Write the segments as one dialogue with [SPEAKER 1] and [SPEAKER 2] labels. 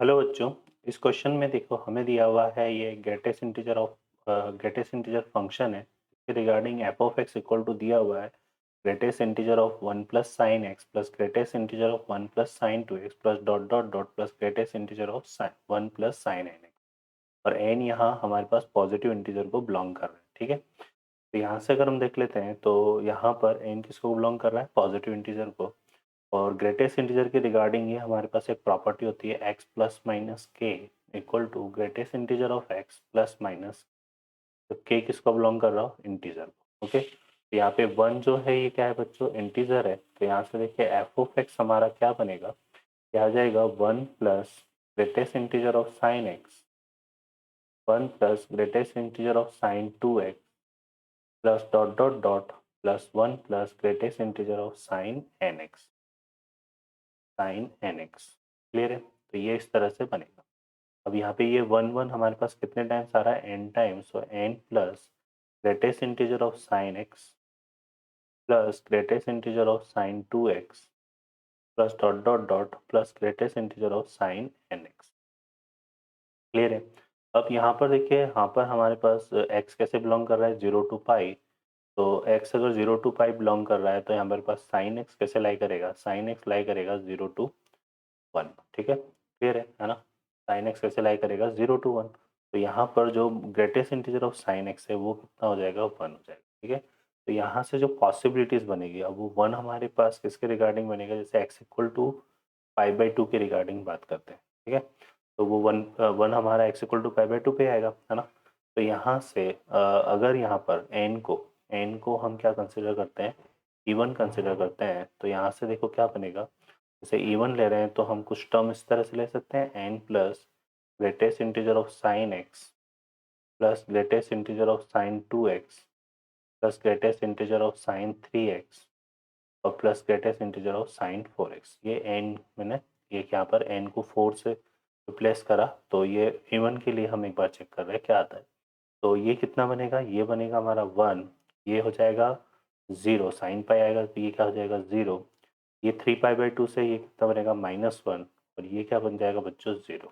[SPEAKER 1] Hello बच्चों। इस question में देखो हमें दिया हुआ है ये ग्रेटेस्ट इंटीजर फंक्शन है। इसके regarding f of x equal to दिया हुआ है greatest integer of 1 plus sine x plus greatest integer of 1 plus sine 2x plus dot dot dot plus greatest integer of 1 plus sine n x. और n यहाँ हमारे पास positive integer को belong कर रहा है। ठीक है, तो यहाँ से अगर हम देख लेते हैं तो यहाँ पर एन किसको बिलोंग कर रहा है, पॉजिटिव इंटीजर को। और ग्रेटेस्ट इंटीजर के रिगार्डिंग ये हमारे पास एक प्रॉपर्टी होती है x plus minus k equal to greatest integer of x plus minus. तो के किसको बिलोंग कर रहा हो, इंटीजर को। ओके, तो यहाँ पे वन जो है ये क्या है बच्चों, इंटीजर है। तो यहाँ से देखिए एफ ऑफ एक्स हमारा क्या बनेगा, क्या आ जाएगा, one plus greatest integer of sine x, one plus greatest integer of sine 2x plus dot dot dot plus one plus greatest integer of sine n x, sine n x. Clear है, तो ये इस तरह से बनेगा। अब यहाँ पे ये वन वन हमारे पास कितने टाइम्स आ रहा है, एन टाइम्स। तो n plus greatest integer of sine x plus greatest integer of sine 2x plus dot dot dot plus greatest integer of sine n x. Clear है। अब यहाँ पर देखिए, यहाँ पर हमारे पास x कैसे बिलोंग कर रहा है, 0 to पाई। तो x अगर 0 to पाई बिलोंग कर रहा है तो हमारे पास साइन एक्स कैसे लाई करेगा, साइन एक्स लाई करेगा 0 to 1। ठीक है, क्लियर है ना। साइन एक्स कैसे लाई करेगा, 0 to 1। तो यहाँ पर जो greatest integer of sine x है वो कितना हो जाएगा, 1 हो जाएगा। ठीक है, तो यहाँ से जो पॉसिबिलिटीज बनेगी, अब वो वन हमारे पास किसके रिगार्डिंग बनेगा, जैसे एक्स इक्वल टू पाई/2 के रिगार्डिंग बात करते हैं। ठीक है, तो वो वन वन हमारा एक्स इक्वल टू पाई/2 पे आएगा, है ना। तो यहाँ से अगर यहाँ पर एन को हम क्या कंसिडर करते हैं, इवन कंसिडर करते हैं। तो यहाँ से देखो क्या बनेगा, जैसे इवन ले रहे हैं तो हम कुछ टर्म इस तरह से ले सकते हैं, n plus greatest integer of sine x plus greatest integer of sine 2x plus greatest integer of sine 3x और plus greatest integer of sine 4x। ये एन मैंने ये यहाँ पर एन को 4 से रिप्लेस करा, तो ये इवन के लिए हम एक बार चेक कर रहे हैं क्या आता है। तो ये कितना बनेगा, ये बनेगा हमारा 1, ये हो जाएगा 0, साइन पाई आएगा तो ये क्या हो जाएगा 0। ये 3 पाई/2 से ये कितना बनेगा, -1। और ये क्या बन जाएगा बच्चों, 0।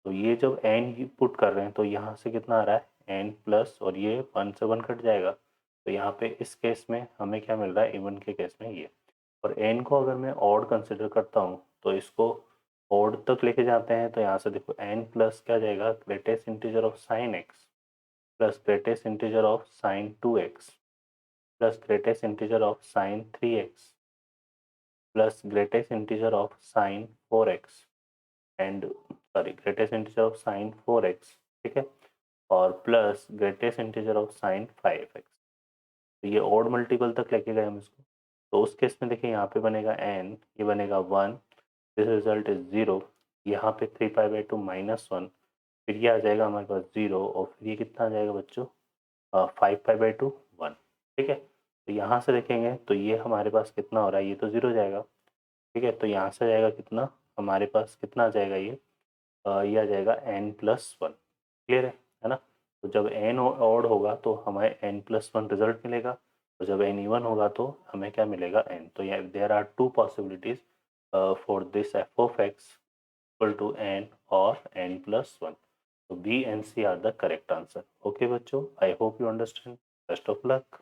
[SPEAKER 1] तो ये जब एन पुट कर रहे हैं तो यहाँ से कितना आ रहा है, एन प्लस, और ये 1 से 1 कट जाएगा। तो यहाँ पे इस केस में हमें क्या मिल रहा है, इवन के केस में ये। और एन को अगर मैं ऑड कंसिडर करता हूँ तो इसको ऑड तक लेके जाते हैं। तो यहाँ से देखो एन प्लस क्या जाएगा, greatest integer of sine x plus greatest integer of sine 2x plus greatest integer of sine 3x plus greatest integer of sine 4x and sorry greatest integer of sine 4x। ठीक है, और plus greatest integer of sign 5x। तो ये odd multiple तक लेके गए हम इसको। तो उस केस में देखिए यहाँ पे बनेगा एन, ये बनेगा 1, दिस रिजल्ट इज 0। यहाँ पे 3 पाई/2 -1, फिर ये आ जाएगा हमारे पास 0, और फिर ये कितना आ जाएगा बच्चों, 5 पाई/2 1। ठीक है, तो यहाँ से देखेंगे तो ये हमारे पास कितना हो रहा है, ये तो 0 जाएगा। ठीक है, तो यहाँ से जाएगा कितना, हमारे पास कितना आ जाएगा ये, ये आ जाएगा n+1। क्लियर है ना। तो जब n ऑड होगा तो हमें n+1 रिजल्ट मिलेगा, और जब n इवन होगा तो हमें क्या मिलेगा, n। तो ये there are two possibilities for this f of x equal to n और n+1। तो B and C are the correct answer. Okay बच्चों, I hope you understand. Best of luck.